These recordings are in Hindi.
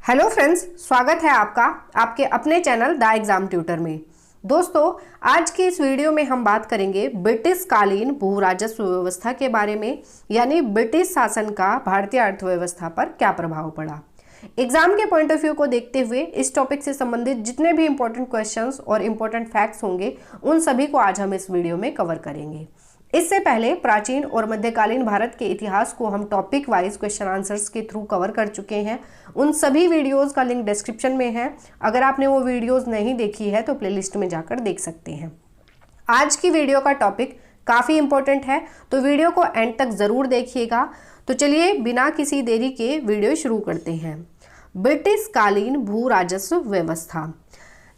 हेलो फ्रेंड्स, स्वागत है आपका आपके अपने चैनल द एग्जाम ट्यूटर में। दोस्तों, आज की इस वीडियो में हम बात करेंगे ब्रिटिश कालीन भू राजस्व व्यवस्था के बारे में, यानी ब्रिटिश शासन का भारतीय अर्थव्यवस्था पर क्या प्रभाव पड़ा। एग्जाम के पॉइंट ऑफ व्यू को देखते हुए इस टॉपिक से संबंधित जितने भी इंपॉर्टेंट क्वेश्चंस और इंपॉर्टेंट फैक्ट्स होंगे उन सभी को आज हम इस वीडियो में कवर करेंगे। इससे पहले प्राचीन और मध्यकालीन भारत के इतिहास को हम टॉपिक वाइज क्वेश्चन आंसर्स के थ्रू कवर कर चुके हैं। उन सभी वीडियोस का लिंक डिस्क्रिप्शन में है। अगर आपने वो वीडियोस नहीं देखी है तो प्लेलिस्ट में जाकर देख सकते हैं। आज की वीडियो का टॉपिक काफ़ी इंपॉर्टेंट है, तो वीडियो को एंड तक ज़रूर देखिएगा। तो चलिए बिना किसी देरी के वीडियो शुरू करते हैं। ब्रिटिश कालीन भू राजस्व व्यवस्था।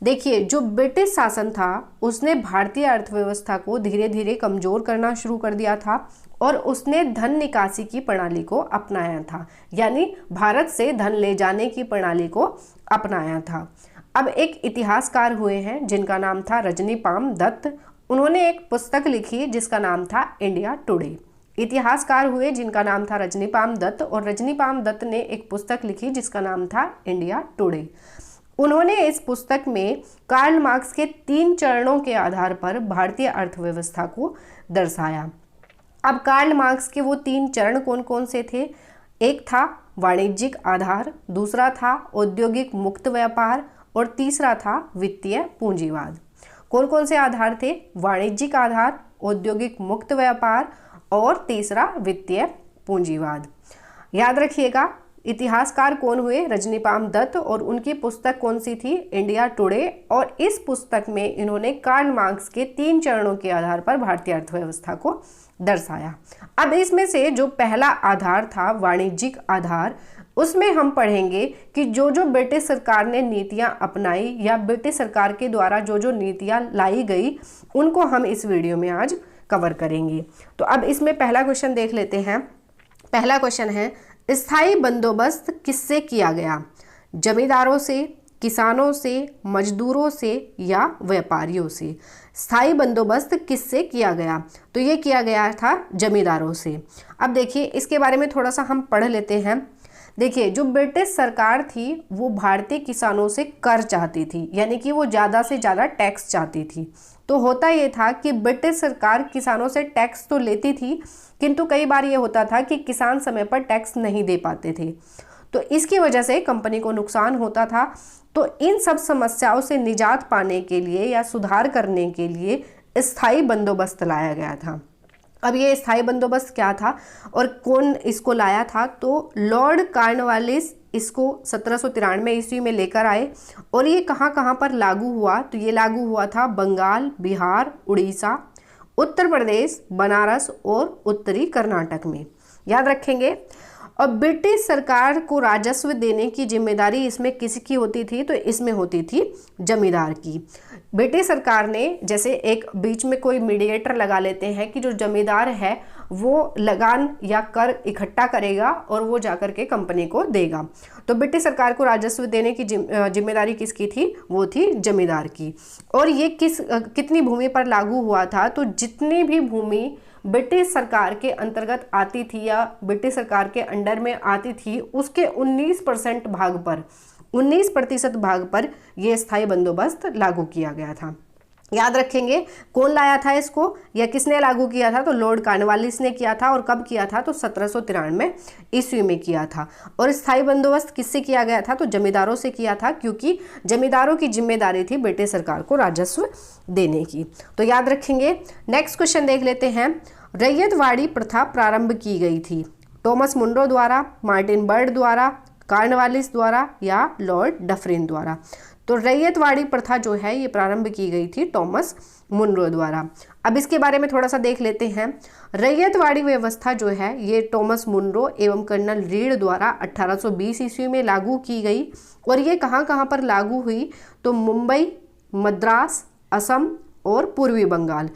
देखिए, जो ब्रिटिश शासन था उसने भारतीय अर्थव्यवस्था को धीरे धीरे कमज़ोर करना शुरू कर दिया था और उसने धन निकासी की प्रणाली को अपनाया था, यानी भारत से धन ले जाने की प्रणाली को अपनाया था। अब एक इतिहासकार हुए हैं जिनका नाम था रजनीपाम दत्त। उन्होंने एक पुस्तक लिखी जिसका नाम था इंडिया टुडे। इतिहासकार हुए जिनका नाम था रजनीपाम दत्त, और रजनीपाम दत्त ने एक पुस्तक लिखी जिसका नाम था इंडिया टुडे। उन्होंने इस पुस्तक में कार्ल मार्क्स के 3 चरणों के आधार पर भारतीय अर्थव्यवस्था को दर्शाया। अब कार्ल मार्क्स के वो 3 चरण कौन कौन से थे? एक था वाणिज्यिक आधार, दूसरा था औद्योगिक मुक्त व्यापार और तीसरा था वित्तीय पूंजीवाद। कौन कौन से आधार थे? वाणिज्यिक आधार, औद्योगिक मुक्त व्यापार और तीसरा वित्तीय पूंजीवाद। याद रखिएगा, इतिहासकार कौन हुए? रजनीपाम दत्त, और उनकी पुस्तक कौन सी थी? India today. और इस पुस्तक में इन्होंने कार्ल मार्क्स के 3 चरणों के आधार पर भारतीय अर्थव्यवस्था को दर्शाया। अब इसमें से जो पहला आधार था वाणिज्यिक आधार, उसमें हम पढ़ेंगे कि जो जो ब्रिटिश सरकार ने नीतियां अपनाई या ब्रिटिश सरकार के द्वारा जो जो नीतियां लाई गई उनको हम इस वीडियो में आज कवर करेंगे। तो अब इसमें पहला क्वेश्चन देख लेते हैं। पहला क्वेश्चन है, स्थायी बंदोबस्त किससे किया गया? जमींदारों से, किसानों से, मजदूरों से या व्यापारियों से? स्थायी बंदोबस्त किससे किया गया? तो ये किया गया था जमींदारों से। अब देखिए, इसके बारे में थोड़ा सा हम पढ़ लेते हैं। देखिए, जो ब्रिटिश सरकार थी वो भारतीय किसानों से कर चाहती थी, यानी कि वो ज़्यादा से ज़्यादा टैक्स चाहती थी। तो होता ये था कि ब्रिटिश सरकार किसानों से टैक्स तो लेती थी, किंतु कई बार ये होता था कि किसान समय पर टैक्स नहीं दे पाते थे, तो इसकी वजह से कंपनी को नुकसान होता था। तो इन सब समस्याओं से निजात पाने के लिए या सुधार करने के लिए स्थायी बंदोबस्त लाया गया था। अब ये स्थायी बंदोबस्त क्या था और कौन इसको लाया था? तो लॉर्ड कॉर्नवालिस इसको 1793 ईस्वी में लेकर आए। और ये कहाँ कहाँ पर लागू हुआ? तो ये लागू हुआ था बंगाल, बिहार, उड़ीसा, उत्तर प्रदेश, बनारस और उत्तरी कर्नाटक में। याद रखेंगे। और ब्रिटिश सरकार को राजस्व देने की जिम्मेदारी इसमें किसकी होती थी? तो इसमें होती थी जमींदार की। ब्रिटिश सरकार ने जैसे एक बीच में कोई मीडिएटर लगा लेते हैं कि जो जमींदार है वो लगान या कर इकट्ठा करेगा और वो जाकर के कंपनी को देगा। तो ब्रिटिश सरकार को राजस्व देने की जिम्मेदारी किसकी थी? वो थी जमींदार की। और ये कितनी भूमि पर लागू हुआ था? तो जितनी भी भूमि ब्रिटिश सरकार के अंतर्गत आती थी या ब्रिटिश सरकार के अंडर में आती थी, उसके 19% भाग पर 19% भाग पर यह स्थायी बंदोबस्त लागू किया गया था। याद रखेंगे, कौन लाया था इसको या किसने लागू किया था? तो लॉर्ड कॉर्नवालिस ने किया था। और कब किया था? तो 1793 ईस्वी में किया था। और स्थायी बंदोबस्त किससे किया गया था? तो जमींदारों से किया था, क्योंकि जमींदारों की जिम्मेदारी थी ब्रिटिश सरकार को राजस्व देने की। तो याद रखेंगे। नेक्स्ट क्वेश्चन देख लेते हैं। रैयतवाड़ी प्रथा प्रारंभ की गई थी टॉमस मुनरो द्वारा, मार्टिन बर्ड द्वारा, कॉर्नवालिस द्वारा या लॉर्ड डफरिन द्वारा? तो रैयतवाड़ी प्रथा जो है ये प्रारंभ की गई थी टॉमस मुनरो द्वारा। अब इसके बारे में थोड़ा सा देख लेते हैं। रैयतवाड़ी व्यवस्था जो है ये टॉमस मुनरो एवं कर्नल रीड द्वारा 1820 ईस्वी में लागू की गई। और ये कहाँ कहाँ पर लागू हुई? तो मुंबई, मद्रास, असम और पूर्वी बंगाल।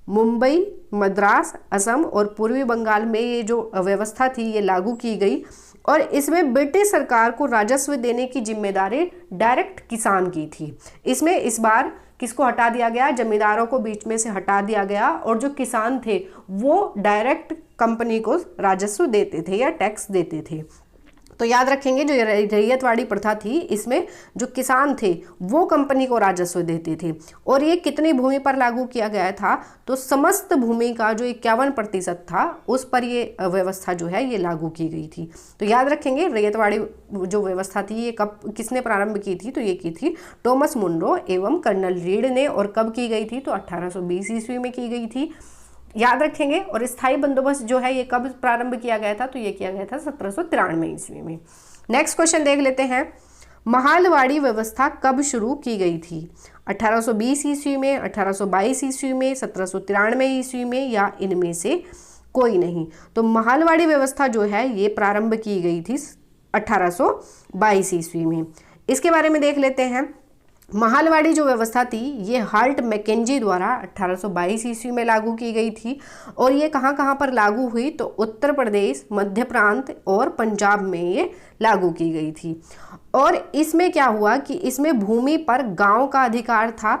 मुंबई, मद्रास, असम और पूर्वी बंगाल में ये जो व्यवस्था थी ये लागू की गई। और इसमें ब्रिटिश सरकार को राजस्व देने की जिम्मेदारी डायरेक्ट किसान की थी। इसमें इस बार किसको हटा दिया गया? जमींदारों को बीच में से हटा दिया गया और जो किसान थे वो डायरेक्ट कंपनी को राजस्व देते थे या टैक्स देते थे। तो याद रखेंगे जो रैयतवाड़ी प्रथा थी इसमें जो किसान थे वो कंपनी को राजस्व देते थे। और ये कितनी भूमि पर लागू किया गया था, तो समस्त भूमि का जो 51% था उस पर ये व्यवस्था जो है ये लागू की गई थी। तो याद रखेंगे रैयतवाड़ी जो व्यवस्था थी ये कब किसने प्रारंभ की थी, तो ये की थी टॉमस मुनरो एवं कर्नल रीड ने। और कब की गई थी, तो 1820 ईस्वी में की गई थी, याद रखेंगे। और स्थायी बंदोबस्त जो है ये कब प्रारंभ किया गया था, तो ये किया गया था 1793 ईस्वी में। नेक्स्ट क्वेश्चन देख लेते हैं, महालवाड़ी व्यवस्था कब शुरू की गई थी? 1820 ईस्वी में, 1822 ईस्वी में, 1793 ईस्वी में, या इनमें से कोई नहीं? तो महालवाड़ी व्यवस्था जो है ये प्रारंभ की गई थी 1822 ईस्वी में। इसके बारे में देख लेते हैं। महालवाड़ी जो व्यवस्था थी ये हाल्ट मैकेंजी द्वारा 1822 ईस्वी में लागू की गई थी। और ये कहाँ कहाँ पर लागू हुई, तो उत्तर प्रदेश, मध्य प्रांत और पंजाब में ये लागू की गई थी। और इसमें क्या हुआ कि इसमें भूमि पर गांव का अधिकार था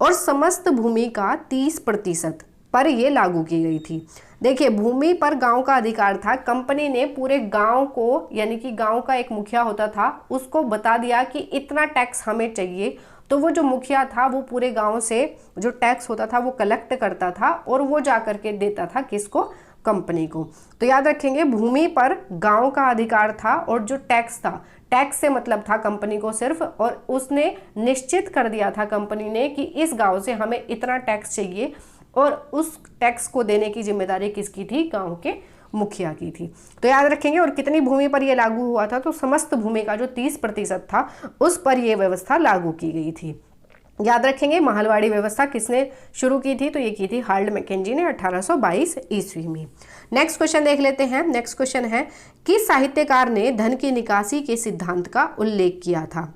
और समस्त भूमि का 30% पर ये लागू की गई थी। देखिए, भूमि पर गांव का अधिकार था। कंपनी ने पूरे गांव को, यानी कि गांव का एक मुखिया होता था, उसको बता दिया कि इतना टैक्स हमें चाहिए। तो वो जो मुखिया था वो पूरे गांव से जो टैक्स होता था वो कलेक्ट करता था और वो जा करके देता था किसको? कंपनी को। तो याद रखेंगे भूमि पर गांव का अधिकार था और जो टैक्स था, टैक्स से मतलब था कंपनी को सिर्फ, और उसने निश्चित कर दिया था कंपनी ने कि इस गांव से हमें इतना टैक्स चाहिए और उस टैक्स को देने की जिम्मेदारी किसकी थी? गांव के मुखिया की थी। तो याद रखेंगे। और कितनी भूमि पर यह लागू हुआ था? तो समस्त भूमि का जो 30% था उस पर यह व्यवस्था लागू की गई थी। याद रखेंगे महालवाड़ी व्यवस्था किसने शुरू की थी? तो ये की थी हाल्ट मैकेंजी ने 1822 ईस्वी में। नेक्स्ट क्वेश्चन देख लेते हैं। नेक्स्ट क्वेश्चन है, किस साहित्यकार ने धन की निकासी के सिद्धांत का उल्लेख किया था?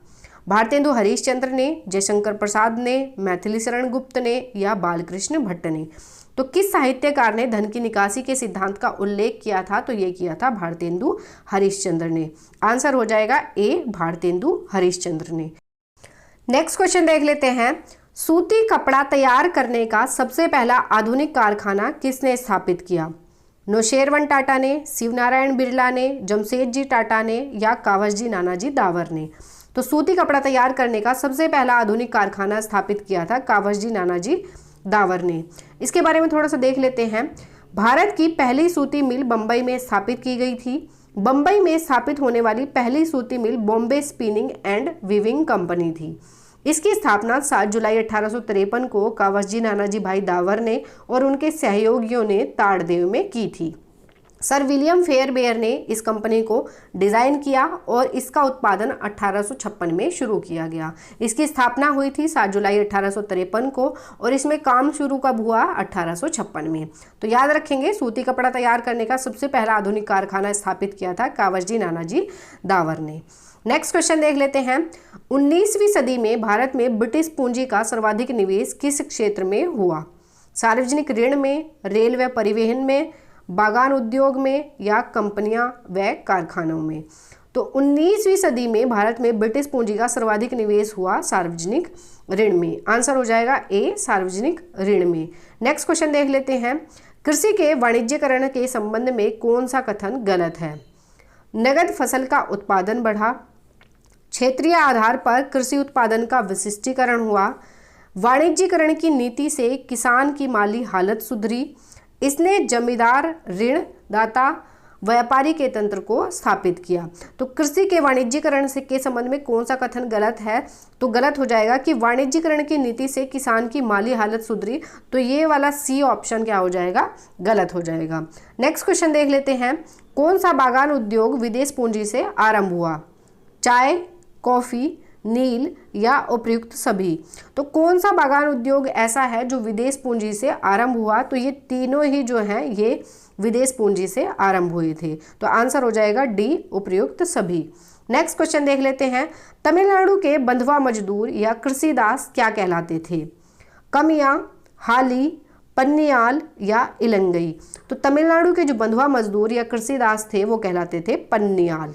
भारतेंदु हरिश्चंद्र ने, जयशंकर प्रसाद ने, मैथिली शरण गुप्त ने, या बालकृष्ण भट्ट ने? तो किस साहित्यकार ने धन की निकासी के सिद्धांत का उल्लेख किया था? तो ये किया था भारतेंदु हरिश्चंद्र ने। आंसर हो जाएगा ए, भारतेंदु हरिश्चंद्र ने। नेक्स्ट क्वेश्चन देख लेते हैं, सूती कपड़ा तैयार करने का सबसे पहला आधुनिक कारखाना किसने स्थापित किया? नौशेरवन टाटा ने, शिवनारायण बिरला ने, जमशेदजी टाटा ने, या कावसजी नानाजी दावर ने? तो सूती कपड़ा तैयार करने का सबसे पहला आधुनिक कारखाना स्थापित किया था कावसजी नानाजी दावर ने। इसके बारे में थोड़ा सा देख लेते हैं। भारत की पहली सूती मिल बंबई में स्थापित की गई थी। बंबई में स्थापित होने वाली पहली सूती mill Bombay spinning and weaving company थी। इसकी स्थापना 7 जुलाई 1853 को कावसजी नानाजी भाई दावर ने और उनके सहयोगियों ने ताड़देव में की थी। सर विलियम फेयरबेयर ने इस कंपनी को डिज़ाइन किया और इसका उत्पादन 1856 में शुरू किया गया। इसकी स्थापना हुई थी 7 जुलाई 1853 को और इसमें काम शुरू कब हुआ? 1856 में। तो याद रखेंगे सूती कपड़ा तैयार करने का सबसे पहला आधुनिक कारखाना स्थापित किया था कावसजी नानाजी दावर ने। नेक्स्ट क्वेश्चन देख लेते हैं। 19वीं सदी में भारत में ब्रिटिश पूंजी का सर्वाधिक निवेश किस क्षेत्र में हुआ? सार्वजनिक ऋण में, रेल व परिवहन में, बागान उद्योग में, या कंपनियां व कारखानों में? तो 19वीं सदी में भारत में ब्रिटिश पूंजी का सर्वाधिक निवेश हुआ सार्वजनिक ऋण में। आंसर हो जाएगा ए, सार्वजनिक ऋण में। नेक्स्ट क्वेश्चन देख लेते हैं। कृषि के वाणिज्यकरण के संबंध में कौन सा कथन गलत है? नगद फसल का उत्पादन बढ़ा, क्षेत्रीय आधार पर कृषि उत्पादन का विशिष्टीकरण हुआ, वाणिज्यकरण की नीति से किसान की माली हालत सुधरी, इसने जमींदार, ऋण दाता, व्यापारी के तंत्र को स्थापित किया। तो कृषि के वाणिज्यकरण से के संबंध में कौन सा कथन गलत है? तो गलत हो जाएगा कि वाणिज्यकरण की नीति से किसान की माली हालत सुधरी। तो ये वाला सी ऑप्शन क्या हो जाएगा? गलत हो जाएगा। नेक्स्ट क्वेश्चन देख लेते हैं। कौन सा बागान उद्योग विदेश पूंजी से आरंभ हुआ? चाय, कॉफी, नील, या उपयुक्त सभी? तो कौन सा बागान उद्योग ऐसा है जो विदेश पूंजी से आरंभ हुआ? तो ये तीनों ही जो हैं ये विदेश पूंजी से आरंभ हुए थे। तो आंसर हो जाएगा डी, उपयुक्त सभी। नेक्स्ट क्वेश्चन देख लेते हैं। तमिलनाडु के बंधुआ मजदूर या कृषिदास क्या कहलाते थे? कमियां, हाली, पन्नियाल, या इलंगई? तो तमिलनाडु के जो बंधुआ मजदूर या कृषिदास थे वो कहलाते थे पन्नियाल।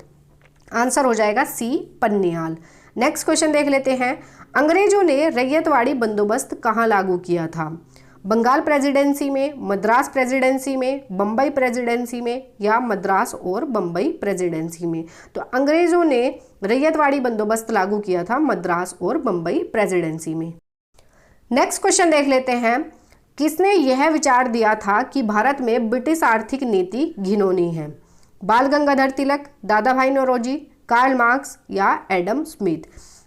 आंसर हो जाएगा सी, पन्नियाल। नेक्स्ट क्वेश्चन देख लेते हैं। अंग्रेजों ने रैयतवाड़ी बंदोबस्त कहाँ लागू किया था? बंगाल प्रेसिडेंसी में, मद्रास प्रेसिडेंसी में, बम्बई प्रेसिडेंसी में या मद्रास और बम्बई प्रेसिडेंसी में। तो अंग्रेजों ने रैयतवाड़ी बंदोबस्त लागू किया था मद्रास और बम्बई प्रेसिडेंसी में। नेक्स्ट क्वेश्चन देख लेते हैं, किसने यह विचार दिया था कि भारत में ब्रिटिश आर्थिक नीति घिनौनी है? बाल गंगाधर तिलक, दादा भाई नौरोजी, कार्ल मार्क्स या एडम स्मिथ।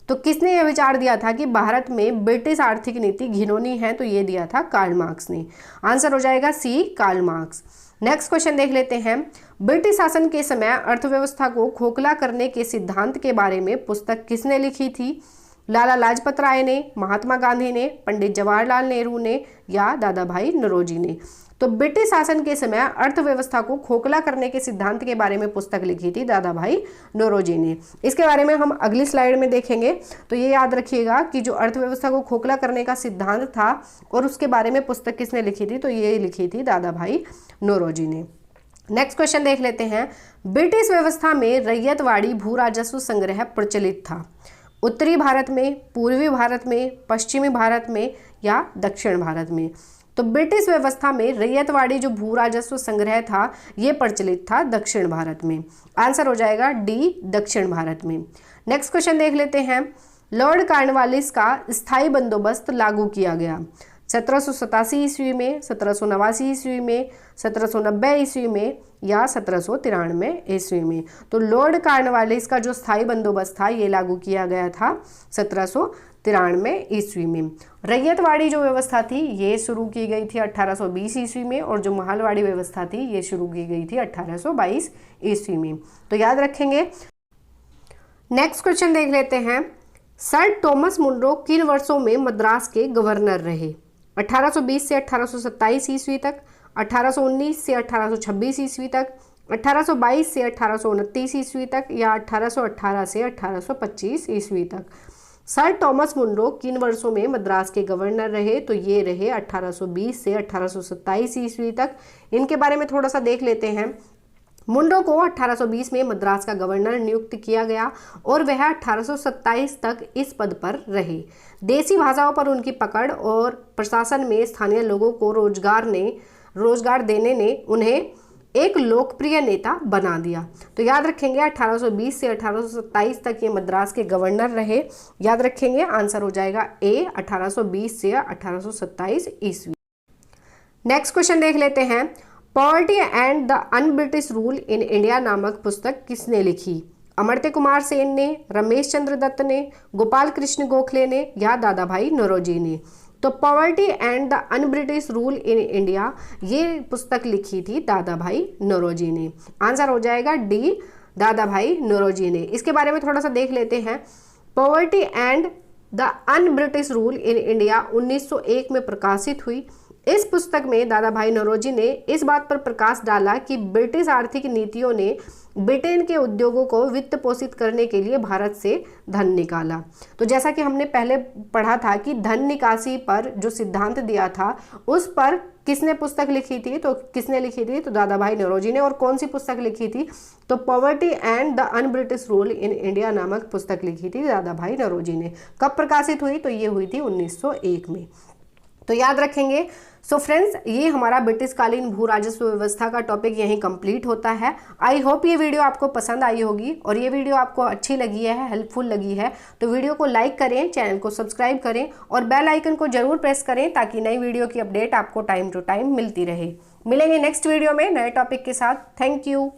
तो किसने यह विचार दिया था कि भारत में ब्रिटिश आर्थिक नीति घिनौनी है? तो ये दिया था कार्ल मार्क्स ने। आंसर हो जाएगा सी, कार्ल मार्क्स। नेक्स्ट क्वेश्चन देख लेते हैं, ब्रिटिश शासन के समय अर्थव्यवस्था को खोखला करने के सिद्धांत के बारे में पुस्तक किसने लिखी थी? लाला लाजपत राय ने, महात्मा गांधी ने, पंडित जवाहरलाल नेहरू ने या दादा भाई नौरोजी ने। तो ब्रिटिश शासन के समय अर्थव्यवस्था को खोखला करने के सिद्धांत के बारे में पुस्तक लिखी थी दादा भाई नौरोजी ने। इसके बारे में हम अगली स्लाइड में देखेंगे। तो ये याद रखिएगा कि जो अर्थव्यवस्था को खोखला करने का सिद्धांत था और उसके बारे में पुस्तक किसने लिखी थी? तो ये लिखी थी दादा भाई नौरोजी ने। नेक्स्ट क्वेश्चन देख लेते हैं, ब्रिटिश व्यवस्था में रैयतवाड़ी भू राजस्व संग्रह प्रचलित था? उत्तरी भारत में, पूर्वी भारत में, पश्चिमी भारत में या दक्षिण भारत में? तो ब्रिटिश व्यवस्था में रैयतवाड़ी जो भू राजस्व संग्रह था ये प्रचलित था दक्षिण भारत में। आंसर हो जाएगा डी, दक्षिण भारत में। नेक्स्ट क्वेश्चन देख लेते हैं, लॉर्ड कॉर्नवालिस का स्थायी बंदोबस्त लागू किया गया 1787 ईस्वी में, 1789 ईस्वी में, 1790 ईस्वी में या 1793 ईस्वी में? तो लॉर्ड कॉर्नवालिस का जो स्थायी बंदोबस्त था ये लागू किया गया था 1793 ईस्वी में। रैयतवाड़ी जो व्यवस्था थी ये शुरू की गई थी 1820 ईस्वी में और जो महलवाड़ी व्यवस्था थी ये शुरू की गई थी 1822 ईस्वी में। तो याद रखेंगे। नेक्स्ट क्वेश्चन देख लेते हैं, सर थॉमस मुनरो किन वर्षों में मद्रास के गवर्नर रहे? 1820 से 1827 ईस्वी तक, 1819 से 1826 ईस्वी तक, 1822 से 1829 ईस्वी तक या 1818 से 1825 ईस्वी तक? सर थॉमस मुनरो किन वर्षों में मद्रास के गवर्नर रहे? तो ये रहे 1820 से 1827 ईस्वी तक। इनके बारे में थोड़ा सा देख लेते हैं। मुनरो को 1820 में मद्रास का गवर्नर नियुक्त किया गया और वह 1827 तक इस पद पर रहे। देसी भाषाओं पर उनकी पकड़ और प्रशासन में स्थानीय लोगों को रोजगार देने ने उन्हें एक लोकप्रिय नेता बना दिया। तो याद रखेंगे 1820 से 1827 तक ये मद्रास के गवर्नर रहे। याद रखेंगे, आंसर हो जाएगा ए, 1820 से 1827 ईस्वी। नेक्स्ट क्वेश्चन देख लेते हैं, poverty and the un British rule in India नामक पुस्तक किसने लिखी? अमर्त्य कुमार सेन ने, रमेश चंद्र दत्त ने, गोपाल कृष्ण गोखले ने या दादा भाई नौरोजी ने? तो poverty and the un British rule in India ये पुस्तक लिखी थी दादा भाई नौरोजी ने। आंसर हो जाएगा डी, दादा भाई नौरोजी ने। इसके बारे में थोड़ा सा देख लेते हैं। Poverty and the un British rule in India 1901 में प्रकाशित हुई। इस पुस्तक में दादा भाई नौरोजी ने इस बात पर प्रकाश डाला कि ब्रिटिश आर्थिक नीतियों ने ब्रिटेन के उद्योगों को वित्त पोषित करने के लिए भारत से धन निकाला। तो जैसा कि हमने पहले पढ़ा था कि धन निकासी पर जो सिद्धांत दिया था उस पर किसने पुस्तक लिखी थी? तो किसने लिखी थी? तो दादा भाई नौरोजी ने। और कौन सी पुस्तक लिखी थी? तो poverty and the un British rule in India नामक पुस्तक लिखी थी दादा भाई नौरोजी ने। कब प्रकाशित हुई? तो ये हुई थी 1901 में। तो याद रखेंगे। सो फ्रेंड्स, ये हमारा ब्रिटिश कालीन भू राजस्व व्यवस्था का टॉपिक यहीं कंप्लीट होता है। आई होप ये वीडियो आपको पसंद आई होगी और ये वीडियो आपको अच्छी लगी है, हेल्पफुल लगी है तो वीडियो को लाइक करें, चैनल को सब्सक्राइब करें और बेल आइकन को जरूर प्रेस करें ताकि नई वीडियो की अपडेट आपको टाइम टू टाइम मिलती रहे। मिलेंगे नेक्स्ट वीडियो में नए टॉपिक के साथ। Thank you.